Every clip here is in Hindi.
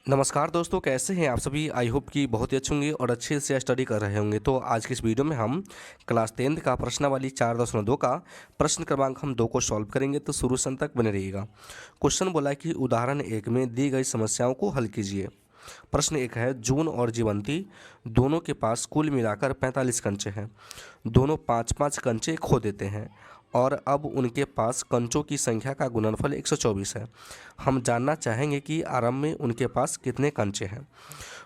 नमस्कार दोस्तों, कैसे हैं आप सभी। आई होप कि बहुत ही अच्छे होंगे और अच्छे से स्टडी कर रहे होंगे। तो आज की इस वीडियो में हम क्लास 10th का प्रश्नावली 4.2 का प्रश्न क्रमांक हम 2 को सॉल्व करेंगे। तो शुरू से अंत तक बने रहिएगा। क्वेश्चन बोला है कि उदाहरण 1 में दी गई समस्याओं को हल कीजिए। प्रश्न 1 है, जून और जीवंती दोनों के पास कुल मिलाकर 45 कंचे हैं। दोनों 5-5 कंचे खो देते हैं और अब उनके पास कंचों की संख्या का गुणनफल 124 है। हम जानना चाहेंगे कि आरंभ में उनके पास कितने कंचे हैं।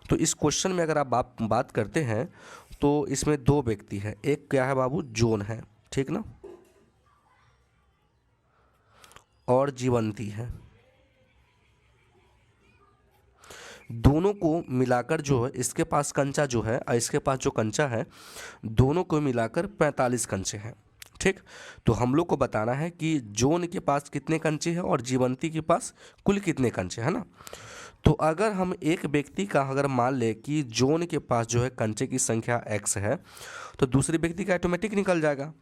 तो इस क्वेश्चन में अगर आप बात करते हैं तो इसमें 2 व्यक्ति हैं। एक क्या है बाबू, जॉन है, ठीक ना, और जीवंती है। दोनों को मिलाकर जो है, इसके पास कंचा जो है और इसके पास जो कंचा है, दोनों को मिलाकर 45 कंचे हैं। ठीक, तो हम लोग को बताना है कि जॉन के पास कितने कंचे हैं और जीवंती के पास कुल कितने कंचे हैं ना। तो अगर हम एक व्यक्ति का अगर मान ले कि जॉन के पास जो है कंचे की संख्या x है, तो दूसरे व्यक्ति का ऑटोमेटिक निकल जाएगा,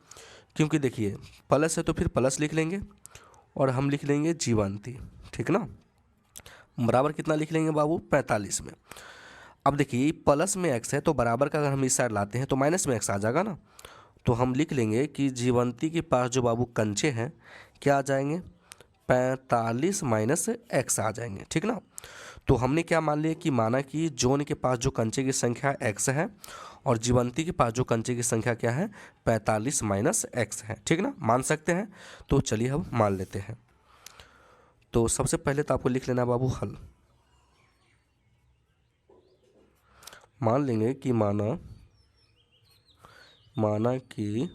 क्योंकि देखिए प्लस है तो फिर प्लस लिख लेंगे और हम लिख लेंगे जीवंती, ठीक ना। बराबर कितना लिख लेंगे बाबू, 45 में। अब देखिए प्लस में x है तो बराबर का अगर हम इस साइड लाते हैं तो माइनस में x आ जाएगा ना। तो हम लिख लेंगे कि जीवंती के पास जो बाबू कंचे हैं क्या आ जाएंगे, 45 माइनस x आ जाएंगे, ठीक ना। तो हमने क्या मान लिया कि माना कि जॉन के पास जो कंचे की संख्या x है और जीवंती के पास जो कंचे की संख्या क्या है, 45 माइनस x है, ठीक ना, मान सकते हैं। तो चलिए हम मान लेते हैं। तो सबसे पहले तो आपको लिख लेना बाबू हल। मान लेंगे कि माना कि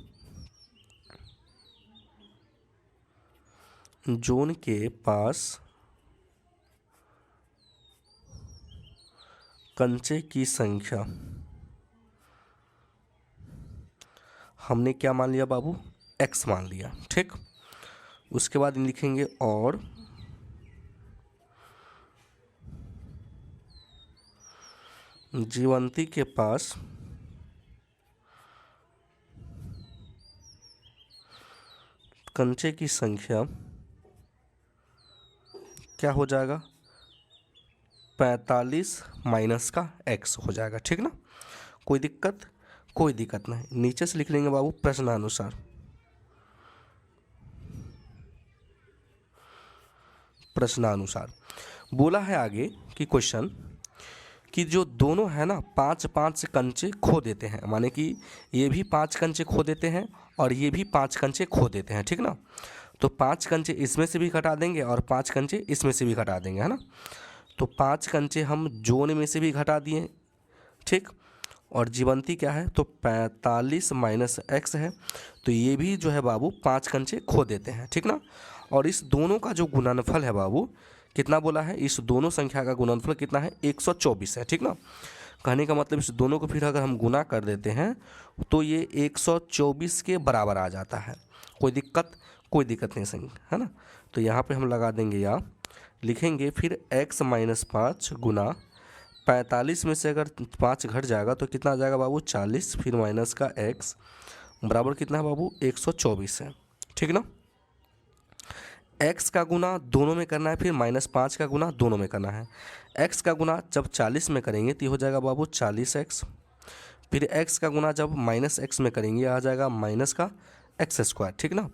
जॉन के पास कंचे की संख्या, हमने क्या मान लिया बाबू, x मान लिया, ठीक। उसके बाद लिखेंगे और जीवंती के पास कंचे की संख्या क्या हो जाएगा, 45 माइनस का x हो जाएगा, ठीक ना। कोई दिक्कत नहीं। नीचे से लिख लेंगे बाबू प्रश्नानुसार। बोला है आगे कि क्वेश्चन कि जो दोनों है ना 5-5 कंचे खो देते हैं, माने कि ये भी 5 कंचे खो देते हैं और ये भी 5 कंचे खो देते हैं, ठीक ना। तो 5 कंचे इसमें से भी घटा देंगे और 5 कंचे इसमें से भी घटा देंगे, है ना। तो 5 कंचे हम जॉन में से भी घटा दिए, ठीक। और जीवंती क्या है, तो 45 माइनस x है, तो ये भी जो है बाबू 5 कंचे खो देते हैं, ठीक ना। और इस दोनों का जो गुणनफल है बाबू कितना बोला है, इस दोनों संख्या का गुणनफल कितना है, 124 है, ठीक ना। कहने का मतलब इस दोनों को फिर अगर हम गुना कर देते हैं तो ये 124 के बराबर आ जाता है। कोई दिक्कत नहीं, सही है ना। तो यहाँ पे हम लगा देंगे या लिखेंगे फिर x माइनस 5 गुना 45 में से अगर 5 घट जाएगा तो कितना आ जाएगा बाबू, 40, फिर माइनस का x बराबर कितना है बाबू, 124 है, ठीक ना। x का गुना दोनों में करना है, फिर -5 का गुना दोनों में करना है। x का गुना जब 40 में करेंगे तो हो जाएगा बाबू 40x, फिर x का गुना जब -x में करेंगे आ जाएगा माइनस का x², ठीक ना।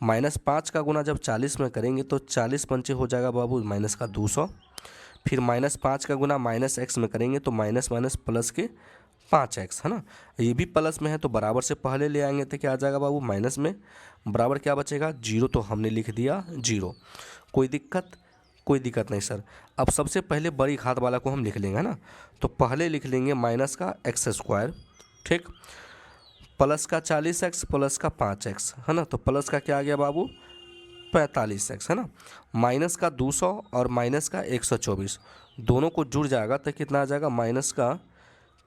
-5 का गुना जब 40 में करेंगे तो 40 पंचे हो जाएगा बाबू माइनस का 200, फिर -5 का गुना -x में करेंगे तो माइनस माइनस प्लस के 5x, है ना। ये भी प्लस में है तो बराबर से पहले ले आएंगे तो क्या आ जाएगा बाबू, माइनस में, बराबर क्या बचेगा, 0। तो हमने लिख दिया 0। कोई दिक्कत नहीं सर। अब सबसे पहले बड़ी घात वाला को हम लिख लेंगे, है ना। तो पहले लिख लेंगे माइनस का x², ठीक, प्लस का 40x प्लस का 5x, है ना। तो प्लस का क्या आ गया बाबू, 45x, है ना, माइनस का 200 और माइनस का 124 दोनों को जुड़ जाएगा तो कितना आ जाएगा, माइनस का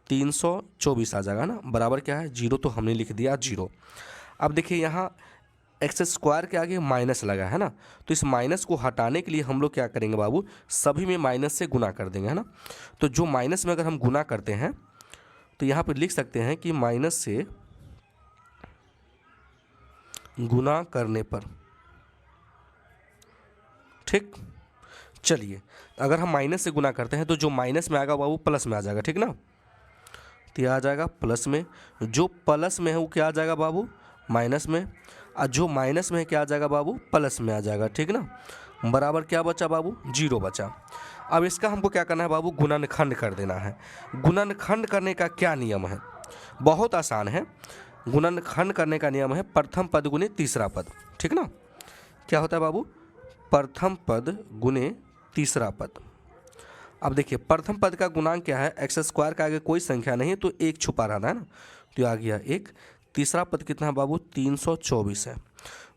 324 आ जाएगा ना, बराबर क्या है 0। तो हमने लिख दिया 0। अब देखिए यहाँ x² के आगे माइनस लगा है ना, तो इस माइनस को हटाने के लिए हम लोग क्या करेंगे बाबू, सभी में माइनस से गुना कर देंगे, है ना। तो जो माइनस में अगर हम गुना करते हैं तो यहाँ पर लिख सकते हैं कि माइनस से गुना करने पर, ठीक, चलिए अगर हम माइनस से गुना करते हैं तो जो माइनस में आएगा बाबू प्लस में आ जाएगा, ठीक ना। तो यह आ जाएगा प्लस में, जो प्लस में है वो क्या आ जाएगा बाबू, माइनस में, और जो माइनस में है क्या आ जाएगा बाबू, प्लस में आ जाएगा, ठीक ना। बराबर क्या बचा बाबू, 0 बचा। अब इसका हमको क्या करना है बाबू, गुणनखंड कर देना है। गुणनखंड करने का क्या नियम है, बहुत आसान है। गुणनखंड करने का नियम है प्रथम पद गुने तीसरा पद, ठीक ना। क्या होता है बाबू, प्रथम पद गुने तीसरा पद। अब देखिए प्रथम पद का गुणांक क्या है, एक्स स्क्वायर का आगे कोई संख्या नहीं तो एक छुपा रहना है ना, तो आ गया एक। तीसरा पद कितना है बाबू, 324 है।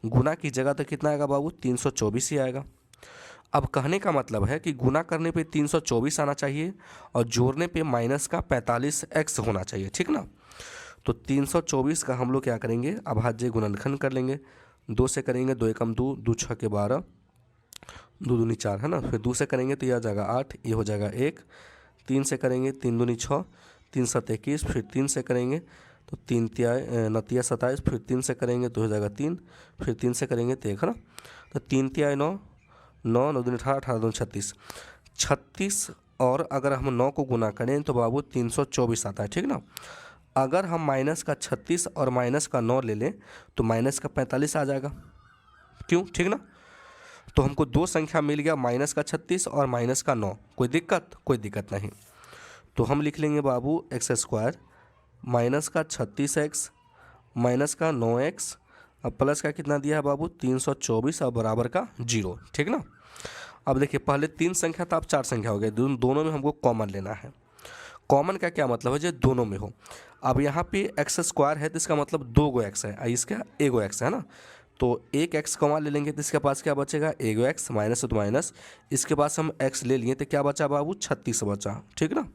गुना की जगह तो कितना आएगा बाबू, 324 ही आएगा। अब कहने का मतलब है कि गुना करने पे 324 आना चाहिए और जोड़ने पे माइनस का 45x होना चाहिए, ठीक ना। तो 324 का हम लोग क्या करेंगे, अभाज्य गुणनखंड कर लेंगे। 2 से करेंगे, 2 एकम 2, 2 छः के 12, 2 दूनी 4 है ना। फिर 2 से करेंगे तो यह आ जाएगा 8, ये हो जाएगा 1। 3 से करेंगे, 3 दूनी 6, 3 7 21। फिर 3 से करेंगे तो 3 तिया 9 तिया 27। फिर 3 से करेंगे तो हो जाएगा 3। फिर 3 से करेंगे तो 1 है ना। तो 3 तिया 9, 9 9 दूनी 18, 18 दूनी 36, 36। और अगर हम 9 को गुना करें तो बाबू 324 आता है, ठीक ना। अगर हम माइनस का 36 और माइनस का 9 ले लें तो माइनस का 45 आ जाएगा, क्यों, ठीक ना। तो हमको दो संख्या मिल गया, माइनस का 36 और माइनस का 9। कोई दिक्कत, कोई दिक्कत नहीं। तो हम लिख लेंगे बाबू एक्स स्क्वायर माइनस का 36x माइनस का 9x अब प्लस का कितना दिया है बाबू, 324 और बराबर का 0, ठीक ना। अब देखिए पहले 3 संख्या था, अब 4 संख्या हो गए। दोनों में हमको कॉमन लेना है। कॉमन का क्या मतलब है, जो दोनों में हो। अब यहाँ पे एक्स स्क्वायर है तो इसका मतलब 2 गो एक्स है, इसका 1 गो एक्स है ना। तो एक एक्स कॉमन ले लेंगे तो इसके पास क्या बचेगा, 1 गो एक्स, माइनस तो माइनस। इसके पास हम एक्स ले लिए तो क्या बचा बाबू, 36 बचा, ठीक ना।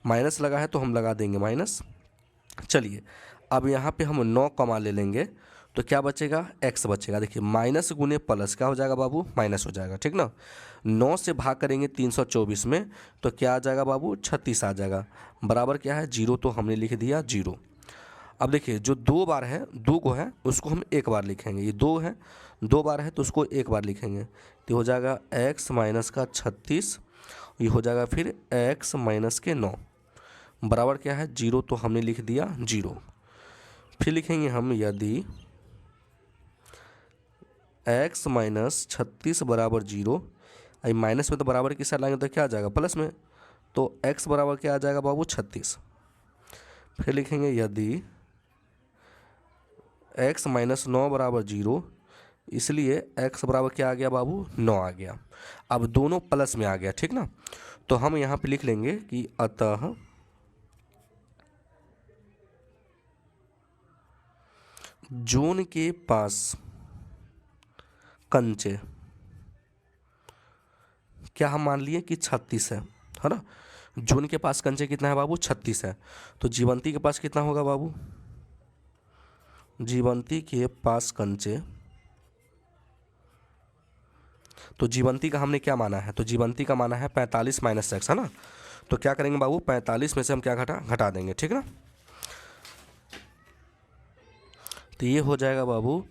माइनस लगा है तो हम लगा देंगे माइनस। चलिए अब यहाँ पे हम 9 कॉमन ले लेंगे तो क्या बचेगा, एक्स बचेगा। देखिए माइनस गुने प्लस क्या हो जाएगा बाबू, माइनस हो जाएगा, ठीक ना। 9 से भाग करेंगे 324 में तो क्या आ जाएगा बाबू, 36 आ जाएगा। बराबर क्या है, 0, तो हमने लिख दिया 0। अब देखिए जो 2 बार है, 2 को है उसको हम एक बार लिखेंगे। ये 2 है, 2 बार है तो उसको एक बार लिखेंगे तो हो जाएगा x माइनस का 36, ये हो जाएगा फिर x माइनस के 9। बराबर क्या है, 0, तो हमने लिख दिया 0। फिर लिखेंगे हम यदि x माइनस 36 बराबर 0, आई माइनस में तो बराबर के साथ लाएंगे तो क्या आ जाएगा, प्लस में। तो x बराबर क्या आ जाएगा बाबू, 36। फिर लिखेंगे यदि x माइनस 9 बराबर 0, इसलिए x बराबर क्या आ गया बाबू, 9 आ गया। अब दोनों प्लस में आ गया, ठीक ना। तो हम यहाँ पे लिख लेंगे कि अतः जोन के पास कंचे, क्या हम मान लिए कि 36 है ना। जोन के पास कंचे कितना है बाबू, 36 है। तो जीवंती के पास कितना होगा बाबू, जीवंती के पास कंचे, तो जीवंती का हमने क्या माना है, तो जीवंती का माना है 45 माइनस एक्स, है ना। तो क्या करेंगे बाबू, 45 में से हम क्या घटा देंगे, ठीक ना। तो ये हो जाएगा बाबू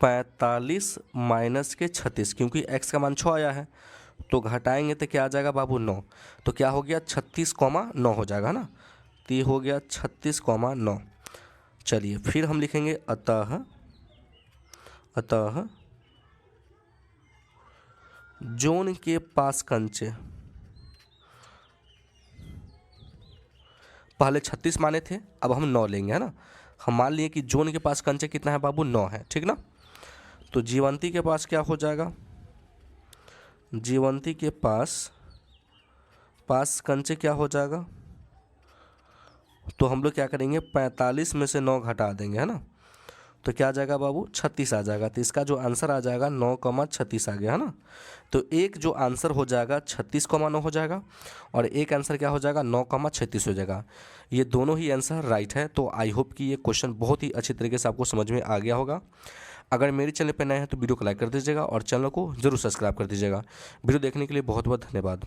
45 माइनस के 36, क्योंकि x का मान 6 आया है तो घटाएंगे तो क्या आ जाएगा बाबू, 9। तो क्या हो गया, 36,9 हो जाएगा ना। तो ये हो गया 36,9। चलिए फिर हम लिखेंगे अतः जोन के पास कंचे, पहले 36 माने थे, अब हम 9 लेंगे, है ना। हम मान लिए कि जोन के पास कंचे कितना है बाबू, 9 है, ठीक ना। तो जीवंती के पास क्या हो जाएगा, जीवंती के पास कंचे क्या हो जाएगा, तो हम लोग क्या करेंगे, 45 में से 9 घटा देंगे, है ना। तो क्या आ जाएगा बाबू, 36 आ जाएगा। तो इसका जो आंसर आ जाएगा 9,36 आ गया, है ना। तो एक जो आंसर हो जाएगा 36,9 हो जाएगा और एक आंसर क्या हो जाएगा, 9,36 हो जाएगा। ये दोनों ही आंसर राइट है। तो आई होप कि ये क्वेश्चन बहुत ही अच्छी तरीके से आपको समझ में आ गया होगा। अगर मेरे चैनल पर नए हैं तो वीडियो को लाइक कर दीजिएगा और चैनल को जरूर सब्सक्राइब कर दीजिएगा। वीडियो देखने के लिए बहुत बहुत धन्यवाद।